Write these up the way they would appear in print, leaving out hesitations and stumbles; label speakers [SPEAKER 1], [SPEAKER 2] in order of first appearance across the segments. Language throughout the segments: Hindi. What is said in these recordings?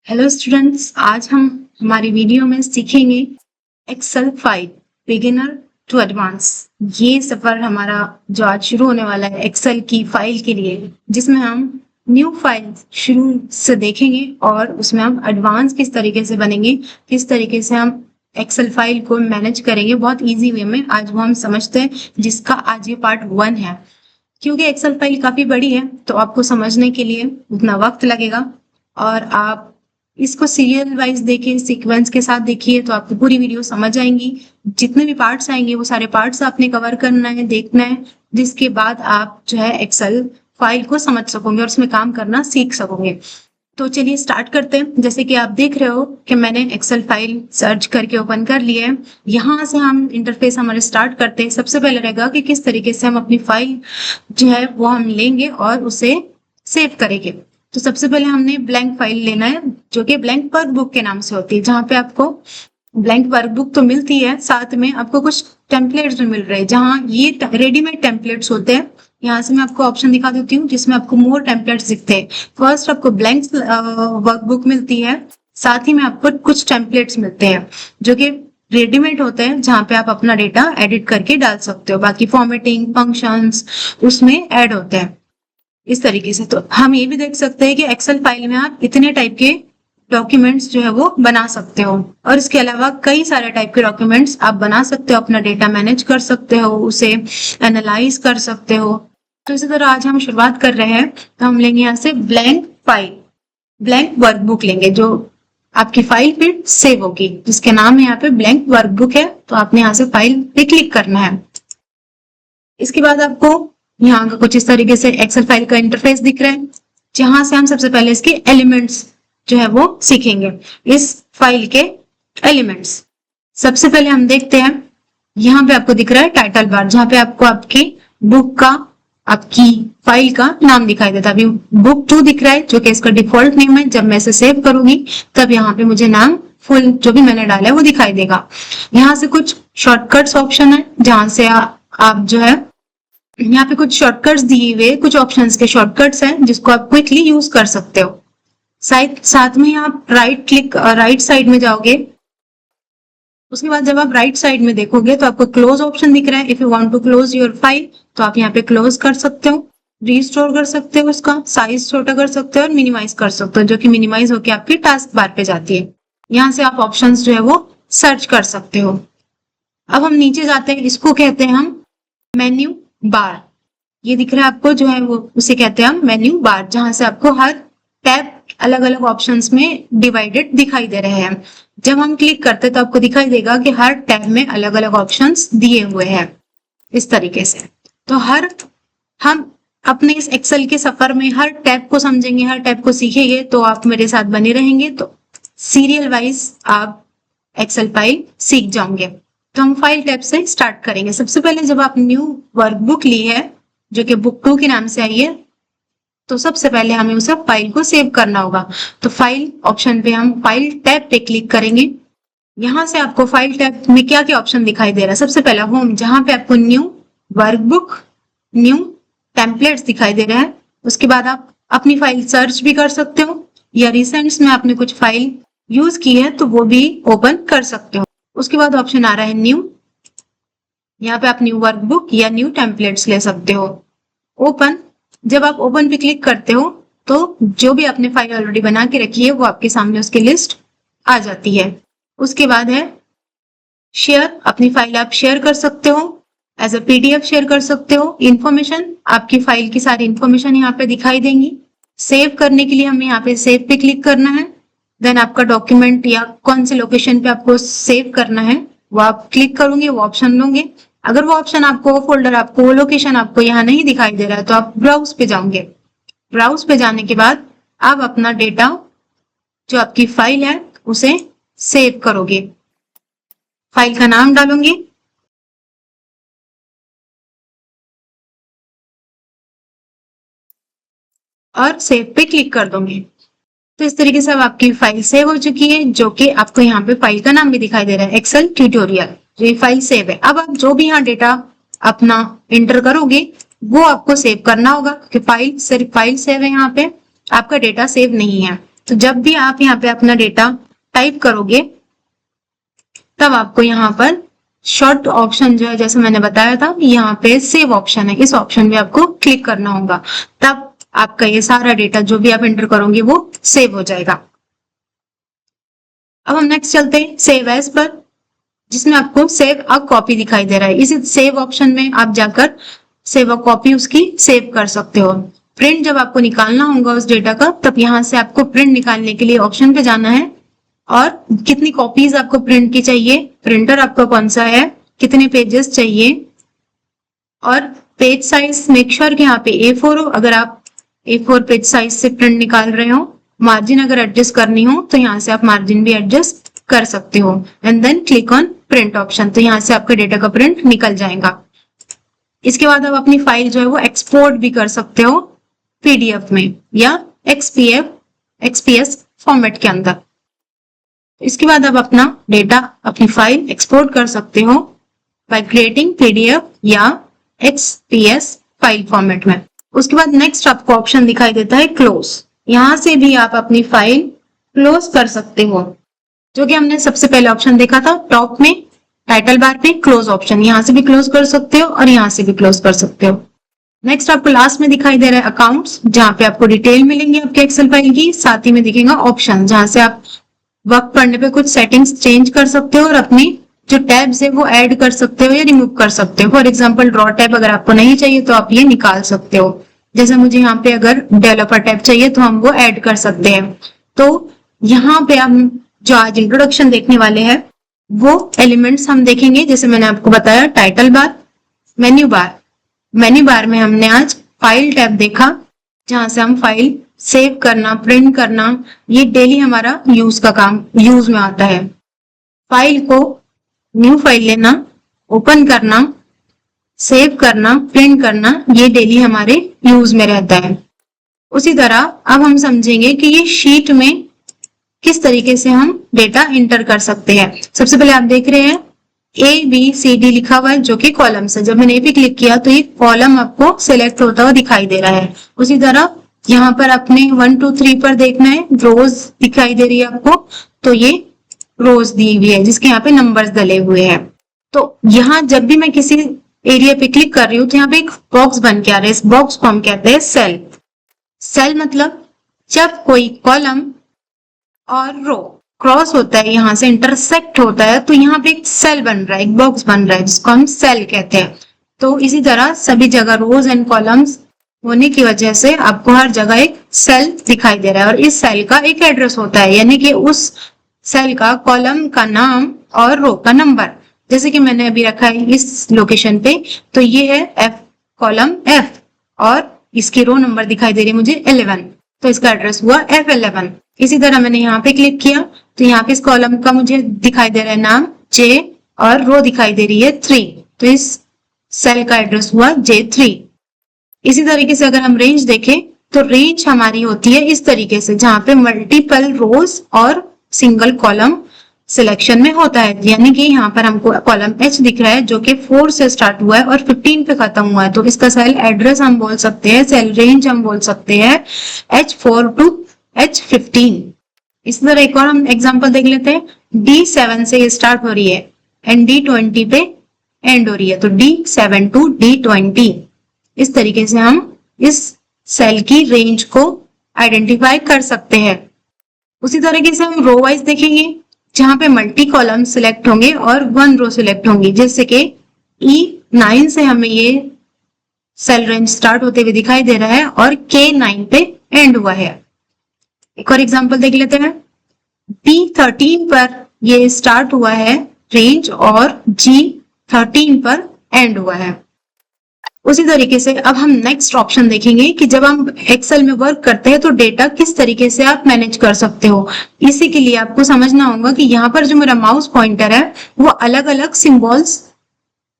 [SPEAKER 1] हेलो स्टूडेंट्स, आज हम हमारी वीडियो में सीखेंगे excel file beginner to advance. ये सफर हमारा जो आज शुरू होने वाला है एक्सेल की फाइल के लिए, जिसमें हम न्यू फाइल शुरू से देखेंगे और उसमें हम एडवांस किस तरीके से बनेंगे, किस तरीके से हम एक्सेल फाइल को मैनेज करेंगे बहुत इजी वे में। आज वो हम समझते हैं, जिसका आज ये पार्ट 1 है। क्योंकि एक्सेल फाइल काफी बड़ी है तो आपको समझने के लिए उतना वक्त लगेगा, और आप इसको सीरियल वाइज देखिए, सीक्वेंस के साथ देखिए तो आपको पूरी वीडियो समझ आएंगी। जितने भी पार्ट्स आएंगे वो सारे पार्ट्स आपने कवर करना है, देखना है, जिसके बाद आप जो है एक्सेल फाइल को समझ सकोगे और उसमें काम करना सीख सकोगे। तो चलिए स्टार्ट करते हैं। जैसे कि आप देख रहे हो कि मैंने एक्सेल फाइल सर्च करके ओपन कर लिया है। यहाँ से हम इंटरफेस हमारे स्टार्ट करते हैं। सबसे पहले रहेगा कि किस तरीके से हम अपनी फाइल जो है वो हम लेंगे और उसे सेव करेंगे। तो सबसे पहले हमने ब्लैंक फाइल लेना है, जो कि ब्लैंक वर्कबुक के नाम से होती है, जहाँ पे आपको ब्लैंक वर्कबुक तो मिलती है, साथ में आपको कुछ टेम्पलेट्स भी मिल रहे हैं, जहाँ ये रेडीमेड टेम्पलेट्स होते हैं। यहाँ से मैं आपको ऑप्शन दिखा देती हूँ जिसमें आपको मोर टेम्पलेट्स दिखते हैं। फर्स्ट आपको ब्लैंक वर्कबुक मिलती है, साथ ही में आपको कुछ टेम्पलेट्स मिलते हैं जो कि रेडीमेड होते हैं, जहाँ पे आप अपना डेटा एडिट करके डाल सकते हो। बाकी फॉर्मेटिंग फंक्शंस उसमें ऐड होते हैं इस तरीके से। तो हम ये भी देख सकते हैं कि एक्सेल फाइल में आप इतने टाइप के डॉक्यूमेंट्स जो है वो बना सकते हो, और इसके अलावा कई सारे टाइप के डॉक्यूमेंट्स आप बना सकते हो, अपना डेटा मैनेज कर सकते हो, उसे एनालाइज कर सकते हो। तो इसी तरह आज हम शुरुआत कर रहे हैं। तो हम लेंगे यहाँ से ब्लैंक फाइल, ब्लैंक वर्कबुक लेंगे, जो आपकी फाइल फिर सेव होगी, जिसके नाम है यहाँ पे ब्लैंक वर्कबुक है। तो आपने यहाँ से फाइल पे क्लिक करना है। इसके बाद आपको यहाँ का कुछ इस तरीके से एक्सेल फाइल का इंटरफेस दिख रहा है, जहां से हम सबसे पहले इसके एलिमेंट्स जो है वो सीखेंगे। इस फाइल के एलिमेंट्स सबसे पहले हम देखते हैं। यहाँ पे आपको दिख रहा है टाइटल बार, जहाँ पे आपको आपकी बुक का, आपकी फाइल का नाम दिखाई देता है। अभी बुक 2 दिख रहा है, जो कि इसका डिफॉल्ट नेम है। जब मैं इसे सेव करूंगी तब यहाँ पे मुझे नाम फुल जो भी मैंने डाला है वो दिखाई देगा। यहाँ से कुछ शॉर्टकट्स ऑप्शन है, जहां से आप जो है यहाँ पे कुछ शॉर्टकट्स दिए हुए, कुछ ऑप्शंस के शॉर्टकट्स हैं जिसको आप क्विकली यूज कर सकते हो। साथ में आप राइट साइड में जाओगे। उसके बाद जब आप राइट साइड में देखोगे तो आपको क्लोज ऑप्शन दिख रहा है। If you want to close your file तो आप यहाँ पे क्लोज कर सकते हो, रीस्टोर कर सकते हो, उसका साइज छोटा कर सकते हो और मिनिमाइज कर सकते हो, जो कि मिनिमाइज होकर आपकी टास्क बार पे जाती है। यहाँ से आप ऑप्शन जो है वो सर्च कर सकते हो। अब हम नीचे जाते हैं, इसको कहते हैं हम मेन्यू बार। ये दिख रहा है आपको, जो है वो उसे कहते हैं हम मेन्यू बार, जहां से आपको हर टैब अलग अलग ऑप्शंस में डिवाइडेड दिखाई दे रहे हैं। जब हम क्लिक करते हैं तो आपको दिखाई देगा कि हर टैब में अलग अलग ऑप्शंस दिए हुए हैं इस तरीके से। तो हम अपने इस एक्सेल के सफर में हर टैब को समझेंगे, हर टैब को सीखेंगे, तो आप मेरे साथ बने रहेंगे तो सीरियल वाइज आप एक्सेल फाइल सीख जाओगे। तो हम फाइल टैब से स्टार्ट करेंगे। सबसे पहले जब आप न्यू वर्कबुक ली है, जो कि बुक 2 के नाम से आई है, तो सबसे पहले हमें उस फाइल को सेव करना होगा। तो फाइल ऑप्शन पे हम फाइल टैब पे क्लिक करेंगे। यहाँ से आपको फाइल टैब में क्या क्या ऑप्शन दिखाई दे रहा है। सबसे पहला होम, जहां पे आपको न्यू वर्कबुक, न्यू टेम्पलेट्स दिखाई दे रहा है। उसके बाद आप अपनी फाइल सर्च भी कर सकते हो, या रिसेंट्स में आपने कुछ फाइल यूज की है तो वो भी ओपन कर सकते हो। उसके बाद ऑप्शन आ रहा है न्यू, यहाँ पे आप न्यू वर्कबुक या न्यू टेम्पलेट्स ले सकते हो। ओपन, जब आप ओपन पे क्लिक करते हो तो जो भी आपने फाइल ऑलरेडी बना के रखी है वो आपके सामने उसकी लिस्ट आ जाती है। उसके बाद है शेयर, अपनी फाइल आप शेयर कर सकते हो, एज अ पीडीएफ शेयर कर सकते हो। इंफॉर्मेशन, आपकी फाइल की सारी इंफॉर्मेशन यहाँ पे दिखाई देंगी। सेव करने के लिए हमें यहाँ पे सेव पे क्लिक करना है। देन आपका डॉक्यूमेंट या कौन से लोकेशन पे आपको सेव करना है वो आप क्लिक करोगे, वो ऑप्शन लोगे। अगर वो ऑप्शन आपको, वो फोल्डर आपको, वो लोकेशन आपको यहाँ नहीं दिखाई दे रहा है तो आप ब्राउज पे जाओगे। ब्राउज पे जाने के बाद आप अपना डेटा, जो आपकी फाइल है, उसे सेव करोगे। फाइल का नाम डालोगे और सेव पे क्लिक कर दोगे। तो इस तरीके से अब आपकी फाइल सेव हो चुकी है, जो कि आपको यहाँ पे फाइल का नाम भी दिखाई दे रहा है, एक्सेल ट्यूटोरियल। ये फाइल सेव है। अब आप जो भी यहाँ डेटा अपना एंटर करोगे वो आपको सेव करना होगा, क्योंकि फाइल सिर्फ फाइल सेव है, यहाँ पे आपका डेटा सेव नहीं है। तो जब भी आप यहाँ पे अपना डेटा टाइप करोगे तब आपको यहाँ पर शॉर्ट ऑप्शन जो है, जैसे मैंने बताया था, यहाँ पे सेव ऑप्शन है, इस ऑप्शन में आपको क्लिक करना होगा, तब आपका ये सारा डेटा जो भी आप एंटर करोगे वो सेव हो जाएगा। अब हम नेक्स्ट चलते हैं सेव एज पर, जिसमें आपको सेव अ कॉपी दिखाई दे रहा है। इस सेव ऑप्शन में आप जाकर सेव अ कॉपी उसकी सेव कर सकते हो। प्रिंट जब आपको निकालना होगा उस डेटा का, तब यहाँ से आपको प्रिंट निकालने के लिए ऑप्शन पे जाना है और कितनी कॉपीज आपको प्रिंट की चाहिए, प्रिंटर आपका कौन सा है, कितने पेजेस चाहिए, और पेज साइज मेक श्योर कि यहाँ पे A4 हो। अगर आप A4 पेज साइज से प्रिंट निकाल रहे हो, मार्जिन अगर एडजस्ट करनी हो तो यहाँ से आप मार्जिन भी एडजस्ट कर सकते हो। And then click on print option, तो यहाँ से आपका डेटा का प्रिंट निकल जाएगा। इसके बाद आप अपनी फाइल जो है वो एक्सपोर्ट भी कर सकते हो PDF में या XPS फॉर्मेट के अंदर। इसके बाद आप अपना डेटा, अपनी फाइल एक्सपोर्ट कर सकते हो बाय क्रिएटिंग PDF या XPS फाइल फॉर्मेट में। उसके बाद नेक्स्ट आपको ऑप्शन दिखाई देता है क्लोज। यहाँ से भी आप अपनी फाइल क्लोज कर सकते हो, जो कि हमने सबसे पहले ऑप्शन देखा था टॉप में टाइटल बार पे क्लोज ऑप्शन। यहाँ से भी क्लोज कर सकते हो और यहाँ से भी क्लोज कर सकते हो। नेक्स्ट आपको लास्ट में दिखाई दे रहा है अकाउंट्स, जहाँ पे आपको डिटेल मिलेंगी आपके एक्सेल फाइल की, साथ ही में दिखेगा ऑप्शन, जहाँ से आप वक्त पड़ने पे कुछ सेटिंग्स चेंज कर सकते हो और अपनी जो टैब्स है वो ऐड कर सकते हो या रिमूव कर सकते हो। फॉर एग्जांपल ड्रॉ टैब अगर आपको नहीं चाहिए तो आप ये निकाल सकते हो। जैसे मुझे यहाँ पे अगर डेवलपर टैब चाहिए तो हम वो ऐड कर सकते हैं। तो यहाँ पे हम जो आज इंट्रोडक्शन देखने वाले हैं वो एलिमेंट्स हम देखेंगे। जैसे मैंने आपको बताया title bar, menu bar. Menu bar में हमने आज फाइल टैब देखा, जहां से हम फाइल सेव करना, प्रिंट करना, ये डेली हमारा यूज में आता है। फाइल को न्यू फाइल लेना, ओपन करना, सेव करना, प्रिंट करना, ये डेली हमारे यूज में रहता है। उसी तरह अब हम समझेंगे कि ये शीट में किस तरीके से हम डेटा इंटर कर सकते हैं। सबसे पहले आप देख रहे हैं ABCD लिखा हुआ है जो कि कॉलम्स है। जब मैंने A पे क्लिक किया तो ये कॉलम आपको सिलेक्ट होता हुआ दिखाई दे रहा है। उसी तरह यहाँ पर आपने 1 2 3 पर देखना है, रोज दिखाई दे रही है आपको, तो ये रोज दी हुई है जिसके यहाँ पे नंबर्स डले हुए हैं। तो यहाँ जब भी मैं किसी एरिया पे क्लिक कर रही हूँ तो यहाँ पे एक बॉक्स बन के आ रहा है। इस बॉक्स को हम कहते हैं सेल। सेल मतलब जब कोई कॉलम और रो क्रॉस होता है, यहाँ से इंटरसेक्ट होता है, तो यहाँ पे एक सेल बन रहा है, एक बॉक्स बन रहा है जिसको हम सेल कहते हैं। तो इसी तरह सभी जगह रोज एंड कॉलम्स होने की वजह से आपको हर जगह एक सेल दिखाई दे रहा है और इस सेल का एक एड्रेस होता है, यानी कि उस सेल का कॉलम का नाम और रो का नंबर। जैसे कि मैंने अभी रखा है इस लोकेशन पे, तो ये है कॉलम F और इसकी रो नंबर दिखाई दे रही है मुझे 11, तो इसका एड्रेस हुआ F11। इसी तरह मैंने यहाँ पे क्लिक किया तो यहाँ पे इस कॉलम का मुझे दिखाई दे रहा है नाम J और रो दिखाई दे रही है 3, तो इस सेल का एड्रेस हुआ J3। इसी तरीके से अगर हम रेंज देखें तो रेंज हमारी होती है इस तरीके से, जहां पे मल्टीपल रोज और सिंगल कॉलम सिलेक्शन में होता है। यानी कि यहाँ पर हमको कॉलम H दिख रहा है जो कि 4 से स्टार्ट हुआ है और 15 पे खत्म हुआ है, तो इसका सेल एड्रेस हम बोल सकते हैं, सेल रेंज हम बोल सकते हैं H4 to H15। इस तरह एक और हम एग्जांपल देख लेते हैं। D7 से स्टार्ट हो रही है एंड D20 पे एंड हो रही है, तो D7 to D20। इस तरीके से हम इस सेल की रेंज को आइडेंटिफाई कर सकते हैं। उसी तरीके से हम रो वाइज देखेंगे, जहां पे मल्टी कॉलम सिलेक्ट होंगे और 1 रो सिलेक्ट होंगी। जैसे कि E9 से हमें ये सेल रेंज स्टार्ट होते हुए दिखाई दे रहा है और K9 पे एंड हुआ है। एक और एग्जांपल देख लेते हैं। D13 पर ये स्टार्ट हुआ है रेंज और G13 पर एंड हुआ है। उसी तरीके से अब हम नेक्स्ट ऑप्शन देखेंगे कि जब हम एक्सेल में वर्क करते हैं तो डेटा किस तरीके से आप मैनेज कर सकते हो। इसी के लिए आपको समझना होगा कि यहाँ पर जो मेरा माउस पॉइंटर है वो अलग अलग सिंबल्स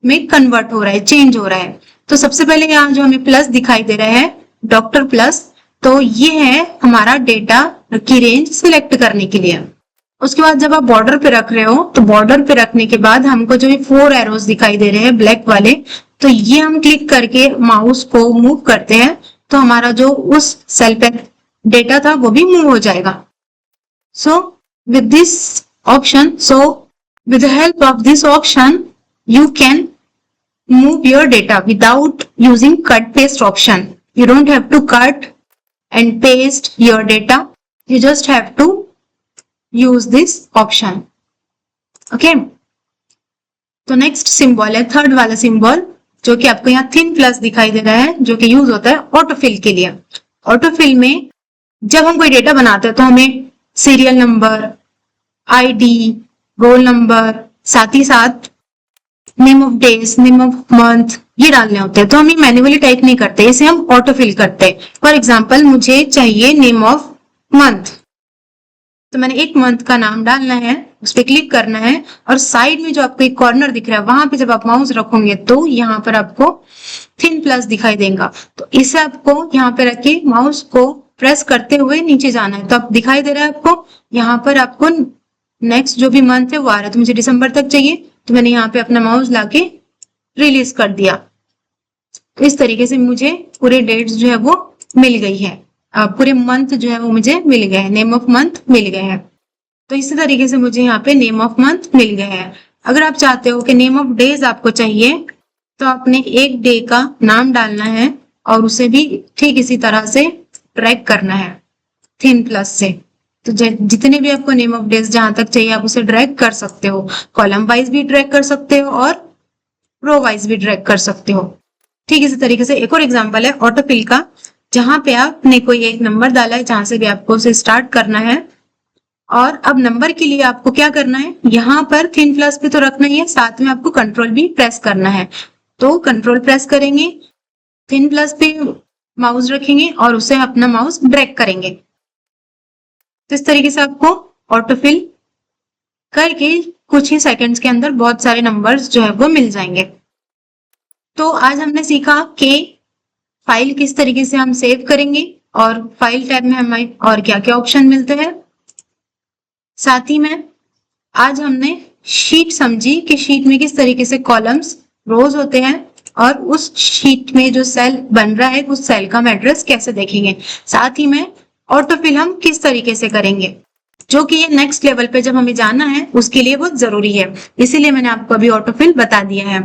[SPEAKER 1] में कन्वर्ट हो रहा है, चेंज हो रहा है। तो सबसे पहले यहाँ जो हमें प्लस दिखाई दे रहा है, डॉक्टर प्लस, तो ये है हमारा डेटा की रेंज सिलेक्ट करने के लिए। उसके बाद जब आप बॉर्डर पे रख रहे हो तो बॉर्डर पे रखने के बाद हमको जो ये 4 एरोज दिखाई दे रहे हैं ब्लैक वाले, तो ये हम क्लिक करके माउस को मूव करते हैं तो हमारा जो उस सेल पे डेटा था वो भी मूव हो जाएगा। So with this option, so with the help of this option, you can move your data without using cut paste option. You don't have to cut and paste your data. You just have to use this option. Okay. तो नेक्स्ट सिंबल है थर्ड वाला सिंबल, जो कि आपको यहाँ थिन प्लस दिखाई दे रहा है, जो कि यूज होता है ऑटोफिल के लिए। ऑटोफिल में जब हम कोई डेटा बनाते हैं तो हमें serial number, ID, roll number, साथ ही साथ name of days, name of month ये डालने होते हैं। तो हम ये मैन्युअली टाइप नहीं करते, इसे हम ऑटोफिल करते हैं। फॉर एग्जाम्पल मुझे चाहिए नेम ऑफ मंथ, तो मैंने एक मंथ का नाम डालना है, उस पर क्लिक करना है और साइड में जो आपको एक कॉर्नर दिख रहा है वहां पे जब आप माउस रखोगे तो यहाँ पर आपको थिन प्लस दिखाई देगा। तो इसे आपको यहाँ पे रख के माउस को प्रेस करते हुए नीचे जाना है। तो आप दिखाई दे रहा है आपको, यहाँ पर आपको नेक्स्ट जो भी मंथ है वो आ रहा है। तो मुझे दिसंबर तक चाहिए, तो मैंने यहाँ पे अपना माउस लाके रिलीज कर दिया। तो इस तरीके से मुझे पूरे डेट्स जो है वो मिल गई है, पूरे मंथ जो है वो मुझे मिल गए हैं, नेम ऑफ मंथ मिल गए हैं। तो इसी तरीके से मुझे यहाँ पे नेम ऑफ मंथ मिल गए हैं। अगर आप चाहते हो कि नेम ऑफ डेज आपको चाहिए, तो आपने एक डे का नाम डालना है और उसे भी ठीक इसी तरह से ड्रैग करना है थिन प्लस से। तो जितने भी आपको नेम ऑफ डेज जहां तक चाहिए आप उसे ड्रैग कर सकते हो, कॉलम वाइज भी ड्रैग कर सकते हो और रो वाइज भी ड्रैग कर सकते हो। ठीक इसी तरीके से एक और एग्जांपल है ऑटोफिल का, जहां पे आपने कोई एक नंबर डाला है जहां से भी आपको उसे स्टार्ट करना है, और अब नंबर के लिए आपको क्या करना है, यहाँ पर थिन प्लस पे तो रखना ही है, साथ में आपको कंट्रोल भी प्रेस करना है। तो कंट्रोल प्रेस करेंगे, थिन प्लस पे माउस रखेंगे और उसे अपना माउस ड्रैग करेंगे। तो इस तरीके से आपको ऑटोफिल करके कुछ ही सेकंड्स के अंदर बहुत सारे नंबर्स जो है वो मिल जाएंगे। तो आज हमने सीखा कि फाइल किस तरीके से हम सेव करेंगे और फाइल टैब में हमें और क्या क्या ऑप्शन मिलते हैं। साथ ही में आज हमने शीट समझी कि शीट में किस तरीके से कॉलम्स, रोज होते हैं और उस शीट में जो सेल बन रहा है उस सेल का हम एड्रेस कैसे देखेंगे। साथ ही में ऑटोफिल हम किस तरीके से करेंगे, जो कि ये नेक्स्ट लेवल पे जब हमें जाना है उसके लिए बहुत जरूरी है, इसीलिए मैंने आपको अभी ऑटोफिल बता दिया है।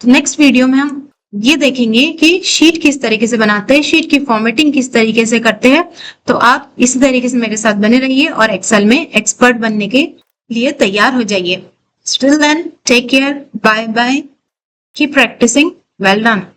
[SPEAKER 1] तो नेक्स्ट वीडियो में हम ये देखेंगे कि शीट किस तरीके से बनाते हैं, शीट की फॉर्मेटिंग किस तरीके से करते हैं। तो आप इसी तरीके से मेरे साथ बने रहिए और एक्सेल में एक्सपर्ट बनने के लिए तैयार हो जाइए। Till then, take care, bye bye, keep practicing, well done.